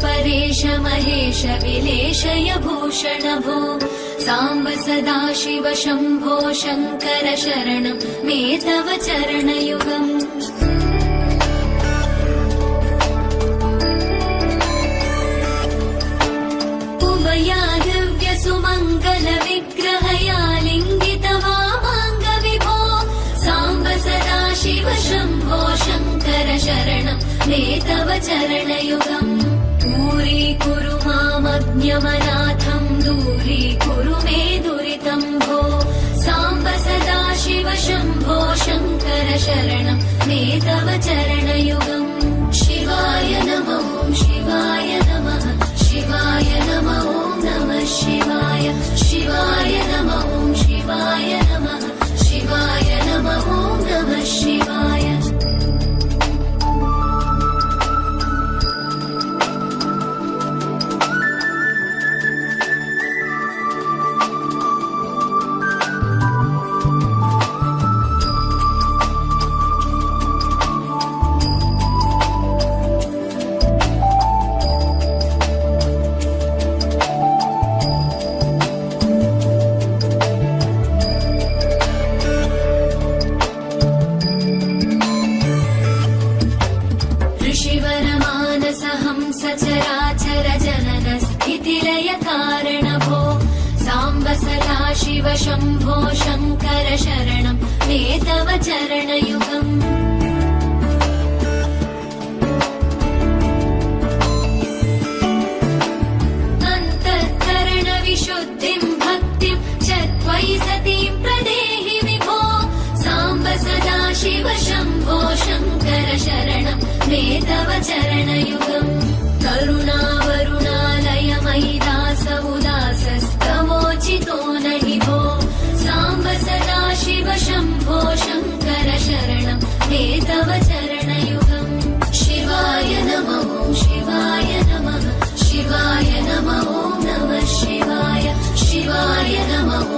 परेश महेश विलेशय भूषण भो साम्ब सदाशिव शम्भो शङ्कर शरणं मे तव चरणयुगम् उमया दिव्य सुमङ्गल विग्रहया लिङ्गित वामाङ्ग विभो साम्ब सदाशिव शम्भो शङ्कर शरणं मे तव चरणयुगम् दूरीकुरु मामज्ञमनाथं दूरीकुरु मे दुरितं भो साम्ब सदाशिव शम्भो शङ्कर शरणं मे तव चरणयुगम् शिवाय नमः शिवाय नमः शिवाय नमः नमः शिवाय शिवाय नमः शिवाय नमः शिवाय नमः नमः शिवाय सचराचर जनन स्थितिलय कारण भो साम्ब सदाशिव शम्भो शङ्कर शरणं मे तव चरणयुगम् अन्तःकरण विशुद्धिं भक्तिं च त्वयि सतीं प्रदेहि विभो साम्ब सदाशिव शम्भो शङ्कर शरणं मे तव चरणयुगम् करुणावरुणालय मयि दास उदासस्तवोचितो नहि भो साम्ब सदाशिव शम्भो शङ्कर शरणं मे तव चरणयुगम् शिवाय नमः शिवाय नमः शिवाय नमः नमः शिवाय शिवाय नमः